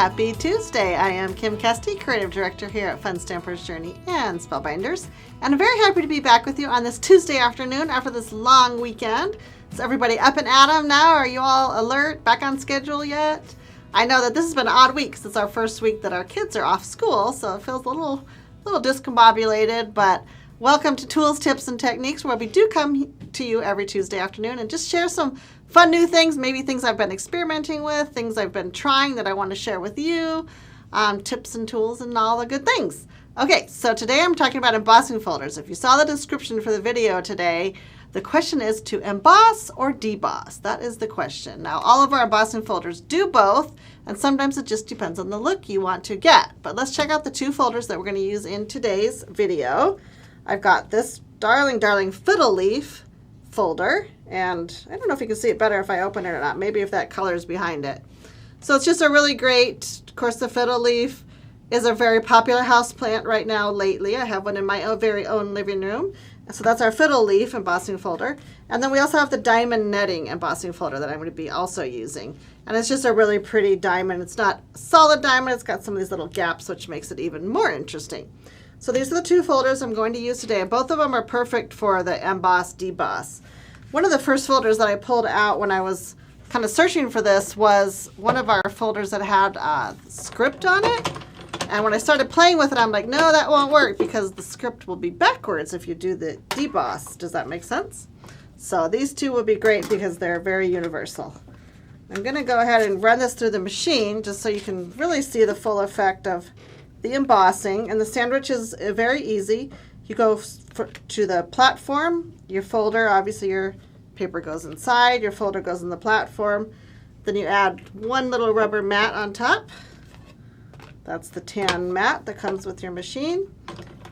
Happy Tuesday! I am Kim Kesty, Creative Director here at Fun Stampers Journey and Spellbinders, and I'm very happy to be back with you on this Tuesday afternoon after this long weekend. Is everybody up and at 'em now? Are you all alert, back on schedule yet? I know that this has been an odd week since our first week that our kids are off school, so it feels a little discombobulated, but welcome to Tools, Tips, and Techniques, where we do come to you every Tuesday afternoon and just share some fun new things, maybe things I've been experimenting with, things I've been trying that I want to share with you, tips and tools and all the good things. Okay, so today I'm talking about embossing folders. If you saw the description for the video today, the question is to emboss or deboss. That is the question. Now, all of our embossing folders do both, and sometimes it just depends on the look you want to get. But let's check out the two folders that we're going to use in today's video. I've got this darling fiddle leaf folder, and I don't know if you can see it better if I open it or not. Maybe if that color is behind it. So it's just a really great, of course, the fiddle leaf is a very popular house plant right now lately. I have one in my very own living room. So that's our fiddle leaf embossing folder. And then we also have the diamond netting embossing folder that I'm going to be also using. And it's just a really pretty diamond. It's not solid diamond. It's got some of these little gaps, which makes it even more interesting. So these are the two folders I'm going to use today. And both of them are perfect for the emboss, deboss. One of the first folders that I pulled out when I was kind of searching for this was one of our folders that had script on it. And when I started playing with it, I'm like, no, that won't work because the script will be backwards if you do the deboss. Does that make sense? So these two will be great because they're very universal. I'm going to go ahead and run this through the machine just so you can really see the full effect of the embossing. And the sandwich is very easy. You go to the platform, your folder, obviously your paper goes inside, your folder goes in the platform. Then you add one little rubber mat on top. That's the tan mat that comes with your machine.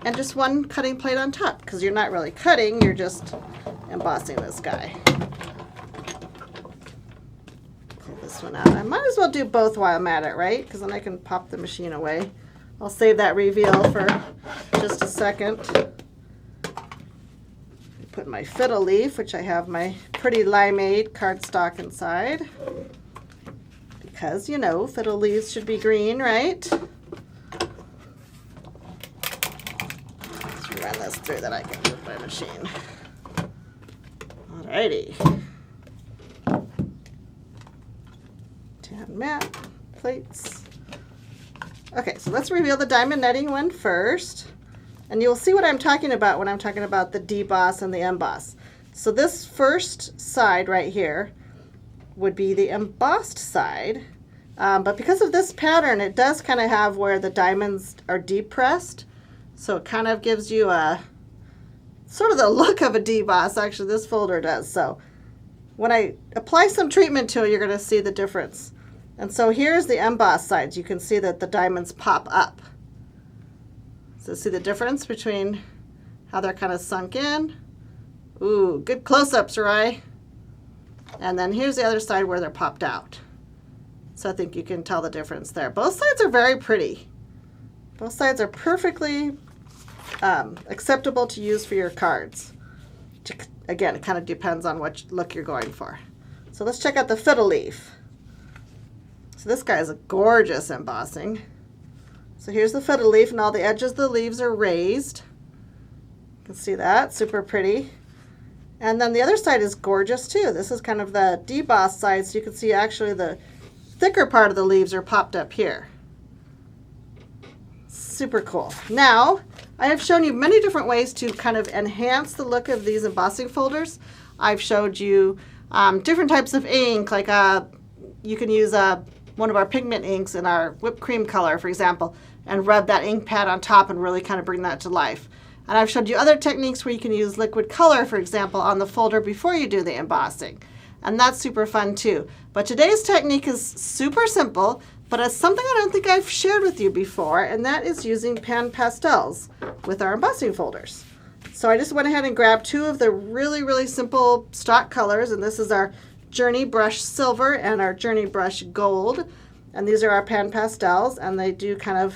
And just one cutting plate on top, because you're not really cutting, you're just embossing this guy. Pull this one out. I might as well do both while I'm at it, right? Because then I can pop the machine away. I'll save that reveal for just a second. Put my fiddle leaf, which I have my pretty limeade cardstock inside. Because, you know, fiddle leaves should be green, right? Let's run this through that I can move my machine. Alrighty. Tan mat, plates. Okay, so let's reveal the diamond netting one first. And you'll see what I'm talking about when I'm talking about the deboss and the emboss. So this first side right here would be the embossed side. But because of this pattern, it does kind of have where the diamonds are depressed. So it kind of gives you a sort of the look of a deboss. Actually, this folder does. So when I apply some treatment to it, you're going to see the difference. And so here's the emboss sides. You can see that the diamonds pop up. So see the difference between how they're kind of sunk in. Ooh, good close-ups, right? And then here's the other side where they're popped out. So I think you can tell the difference there. Both sides are very pretty. Both sides are perfectly acceptable to use for your cards. Again, it kind of depends on what look you're going for. So let's check out the fiddle leaf. So this guy is a gorgeous embossing. So here's the fiddle leaf, and all the edges of the leaves are raised. You can see that, super pretty. And then the other side is gorgeous too. This is kind of the deboss side, so you can see actually the thicker part of the leaves are popped up here. Super cool. Now, I have shown you many different ways to kind of enhance the look of these embossing folders. I've showed you different types of ink, like you can use one of our pigment inks in our whipped cream color, for example, and rub that ink pad on top and really kind of bring that to life. And I've showed you other techniques where you can use liquid color, for example, on the folder before you do the embossing. And that's super fun too. But today's technique is super simple, but it's something I don't think I've shared with you before, and that is using pan pastels with our embossing folders. So I just went ahead and grabbed two of the really simple stock colors, and this is our Journey Brush Silver and our Journey Brush Gold. And these are our pan pastels, and they do kind of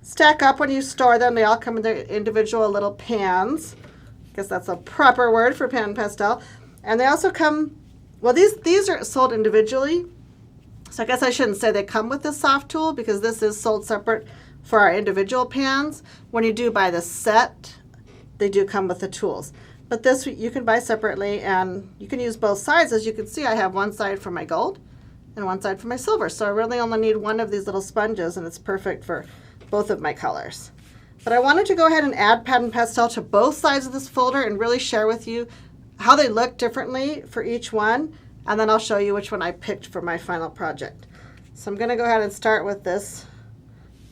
stack up when you store them. They all come in their individual little pans. I guess that's a proper word for pan pastel. And they also come, well, these are sold individually. So I guess I shouldn't say they come with this soft tool because this is sold separate for our individual pans. When you do buy the set, they do come with the tools. But this you can buy separately, and you can use both sides. As you can see, I have one side for my gold and one side for my silver. So I really only need one of these little sponges, and it's perfect for both of my colors. But I wanted to go ahead and add pattern pastel to both sides of this folder and really share with you how they look differently for each one. And then I'll show you which one I picked for my final project. So I'm going to go ahead and start with this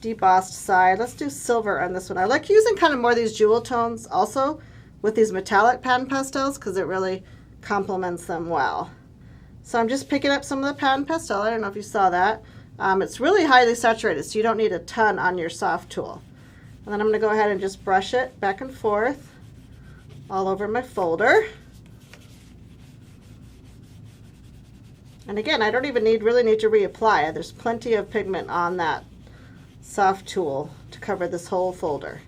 debossed side. Let's do silver on this one. I like using kind of more of these jewel tones also with these metallic pattern pastels because it really complements them well. So I'm just picking up some of the pattern pastel. I don't know if you saw that. It's really highly saturated, so you don't need a ton on your soft tool. And then I'm going to go ahead and just brush it back and forth all over my folder. And again, I don't even really need to reapply. There's plenty of pigment on that soft tool to cover this whole folder.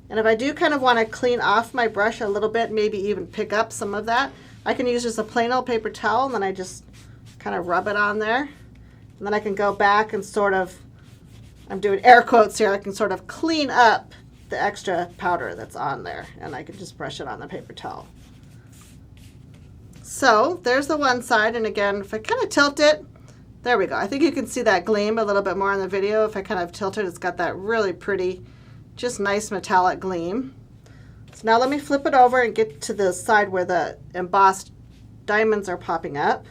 And if I do kind of want to clean off my brush a little bit, maybe even pick up some of that, I can use just a plain old paper towel, and then I just kind of rub it on there. And then I can go back and sort of, I'm doing air quotes here, I can sort of clean up the extra powder that's on there, and I can just brush it on the paper towel. So there's the one side, and again, if I kind of tilt it, there we go. I think you can see that gleam a little bit more in the video. If I kind of tilt it, it's got that really pretty, just nice metallic gleam. So now let me flip it over and get to the side where the embossed diamonds are popping up.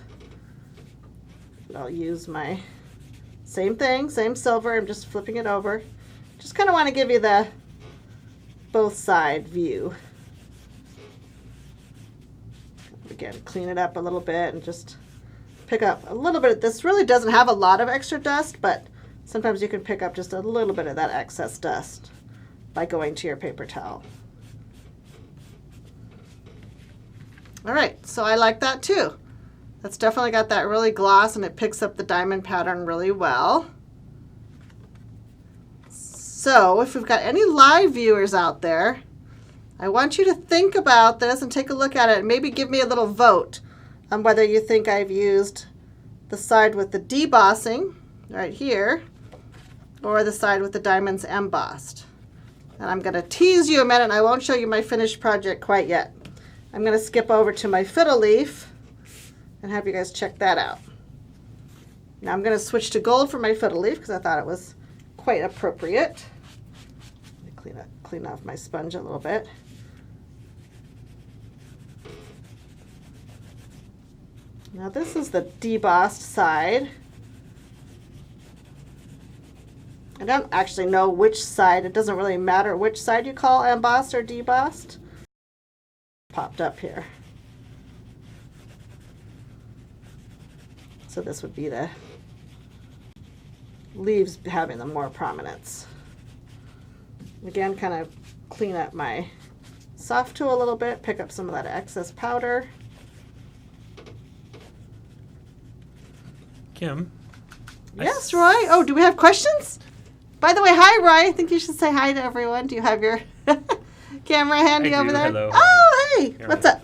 I'll use my same thing, same silver. I'm just flipping it over. Just kind of want to give you the both side view. Again, clean it up a little bit and just pick up a little bit. This really doesn't have a lot of extra dust, but sometimes you can pick up just a little bit of that excess dust by going to your paper towel. All right, so I like that too. That's definitely got that really gloss, and it picks up the diamond pattern really well. So if we've got any live viewers out there, I want you to think about this and take a look at it and maybe give me a little vote on whether you think I've used the side with the debossing right here or the side with the diamonds embossed. And I'm going to tease you a minute, and I won't show you my finished project quite yet. I'm going to skip over to my fiddle leaf and have you guys check that out. Now I'm going to switch to gold for my fiddle leaf because I thought it was quite appropriate. Let me clean off my sponge a little bit. Now this is the debossed side. I don't actually know which side. It doesn't really matter which side you call embossed or debossed. Popped up here. So this would be the leaves having the more prominence. Again, kind of clean up my soft tool a little bit, pick up some of that excess powder. Kim? Yes, Roy? Oh, do we have questions? By the way, hi, Roy. I think you should say hi to everyone. Do you have your camera handy over there? Hello. Oh, hey. Here, What's up?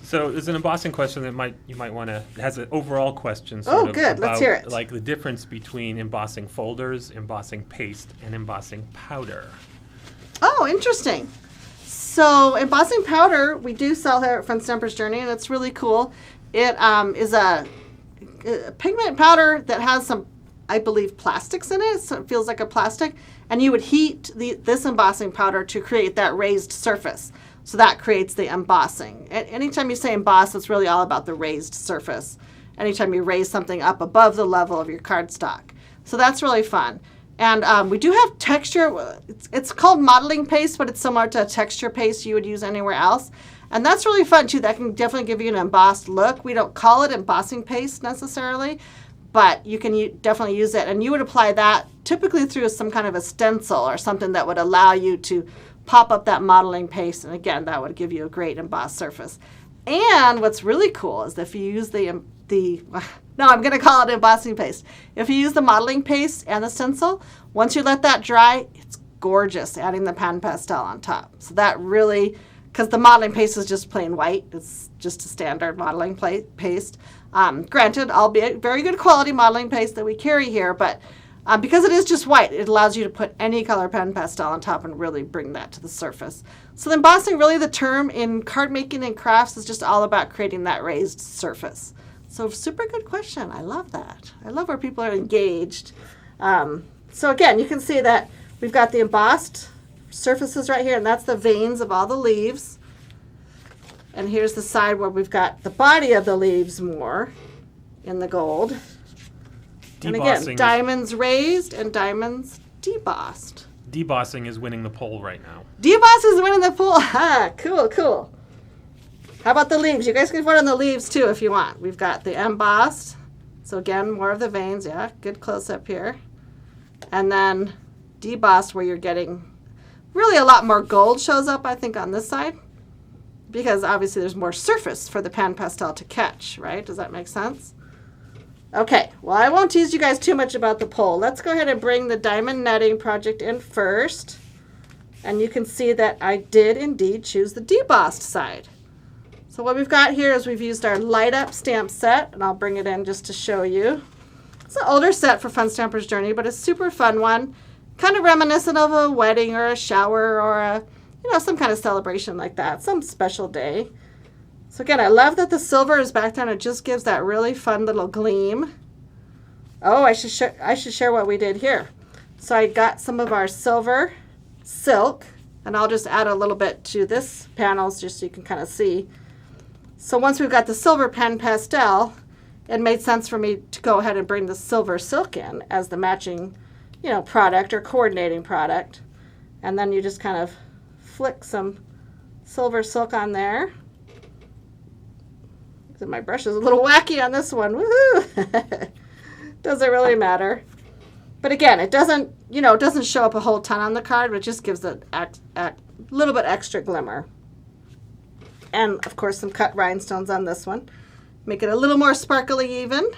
So there's an embossing question that you might want to, has an overall question Oh, good. about Let's hear it. like the difference between embossing folders, embossing paste, and embossing powder. Oh, interesting. So embossing powder, we do sell here at Fun Stampers Journey, and it's really cool. It is a pigment powder that has some, I believe, plastics in it, so it feels like a plastic, and you would heat this embossing powder to create that raised surface. So that creates the embossing. Anytime you say emboss, it's really all about the raised surface. Anytime you raise something up above the level of your cardstock. So that's really fun. And we do have texture. It's called modeling paste, but it's similar to a texture paste you would use anywhere else. And that's really fun too. That can definitely give you an embossed look. We don't call it embossing paste necessarily, but you can definitely use it. And you would apply that typically through some kind of a stencil or something that would allow you to pop up that modeling paste. And again, that would give you a great embossed surface. And what's really cool is if you use no, I'm going to call it embossing paste. If you use the modeling paste and the stencil, once you let that dry, it's gorgeous, adding the pan pastel on top. So that really because the modeling paste is just plain white. It's just a standard modeling paste. Granted, albeit very good quality modeling paste that we carry here, but because it is just white, it allows you to put any color pen pastel on top and really bring that to the surface. So the embossing, really the term in card making and crafts, is just all about creating that raised surface. So super good question. I love that. I love where people are engaged. So again, you can see that we've got the embossed surfaces right here, and that's the veins of all the leaves. And here's the side where we've got the body of the leaves more in the gold. And again, diamonds raised and diamonds debossed. Debossing is winning the poll right now. Deboss is winning the poll. Cool, cool. How about the leaves? You guys can vote on the leaves too if you want. We've got the embossed. So again, more of the veins. Yeah, good close up here. And then debossed, where you're getting really a lot more gold shows up, I think, on this side. Because obviously there's more surface for the pan pastel to catch, right? Does that make sense? Okay, well, I won't tease you guys too much about the poll. Let's go ahead and bring the diamond netting project in first. And you can see that I did indeed choose the debossed side. So what we've got here is we've used our light up stamp set, and I'll bring it in just to show you. It's an older set for Fun Stampers Journey, but a super fun one. Kind of reminiscent of a wedding or a shower or a, some kind of celebration like that, some special day. So again, I love that the silver is back there and it just gives that really fun little gleam. Oh, I should share what we did here. So I got some of our silver silk, and I'll just add a little bit to this panel just so you can kind of see. So once we've got the silver pen pastel, it made sense for me to go ahead and bring the silver silk in as the matching, product or coordinating product. And then you just kind of flick some silver silk on there. My brush is a little wacky on this one. Woohoo! Doesn't really matter. But again, it doesn't show up a whole ton on the card, but it just gives it a little bit extra glimmer. And of course, some cut rhinestones on this one. Make it a little more sparkly even.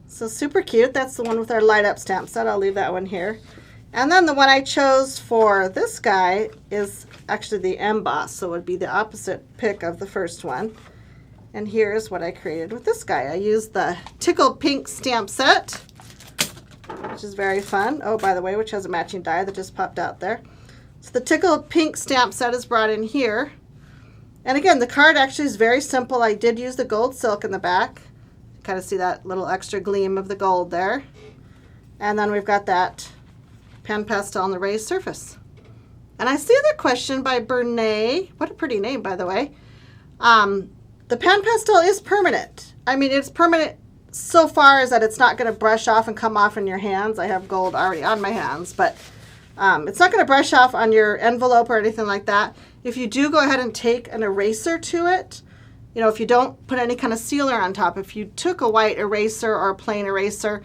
So super cute. That's the one with our light up stamp set. I'll leave that one here. And then the one I chose for this guy is actually the emboss. So it would be the opposite pick of the first one. And here's what I created with this guy. I used the Tickled Pink stamp set, which is very fun. Oh, by the way, which has a matching die that just popped out there. So the Tickled Pink stamp set is brought in here. And again, the card actually is very simple. I did use the gold silk in the back. You kind of see that little extra gleam of the gold there. And then we've got that pan pastel on the raised surface. And I see the question by Bernay. What a pretty name, by the way. The pan pastel is permanent. I mean, it's permanent so far as that it's not going to brush off and come off in your hands. I have gold already on my hands, but it's not going to brush off on your envelope or anything like that. If you do go ahead and take an eraser to it, if you don't put any kind of sealer on top, if you took a white eraser or a plain eraser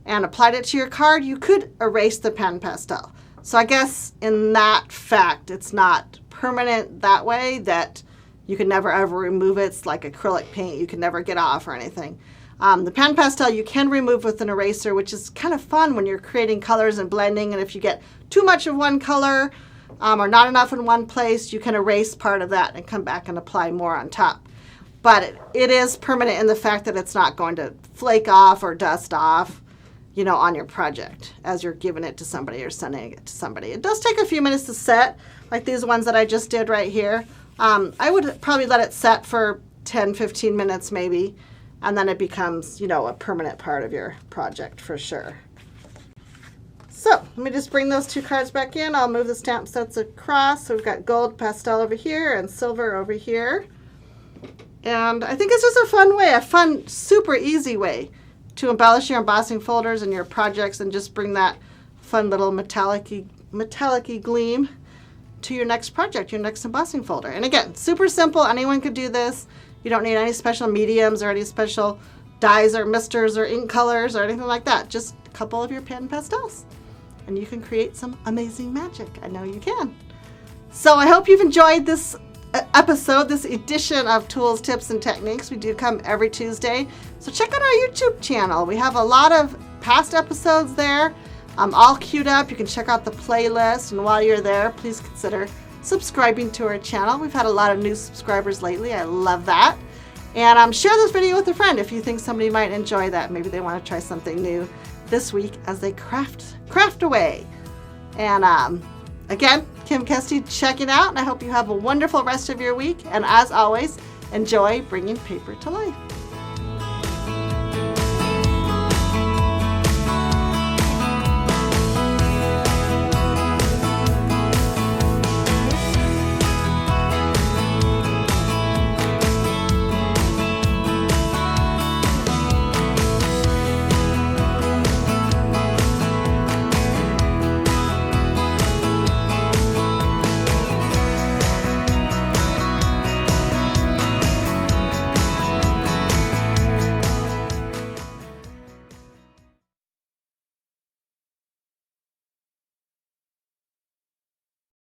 and applied it to your card, you could erase the pan pastel. So I guess in that fact, it's not permanent that way, that you can never ever remove it. It's like acrylic paint. You can never get off or anything. The pan pastel you can remove with an eraser, which is kind of fun when you're creating colors and blending. And if you get too much of one color or not enough in one place, you can erase part of that and come back and apply more on top. But it is permanent in the fact that it's not going to flake off or dust off, on your project as you're giving it to somebody or sending it to somebody. It does take a few minutes to set, like these ones that I just did right here. I would probably let it set for 10, 15 minutes maybe, and then it becomes, a permanent part of your project for sure. So let me just bring those two cards back in. I'll move the stamp sets across. So we've got gold pastel over here and silver over here. And I think it's just a fun way, a fun, super easy way to embellish your embossing folders and your projects and just bring that fun little metallic-y gleam to your next project, your next embossing folder. And again, super simple. Anyone could do this. You don't need any special mediums or any special dyes or misters or ink colors or anything like that. Just a couple of your pan pastels. And you can create some amazing magic. I know you can. So I hope you've enjoyed this episode, this edition of Tools, Tips, and Techniques. We do come every Tuesday. So check out our YouTube channel. We have a lot of past episodes there. All queued up. You can check out the playlist, and while you're there, please consider subscribing to our channel. We've had a lot of new subscribers lately. I love that. And share this video with a friend if you think somebody might enjoy that. Maybe they want to try something new this week as they craft away. And again, Kim Kesty checking out, and I hope you have a wonderful rest of your week. And as always, enjoy bringing paper to life.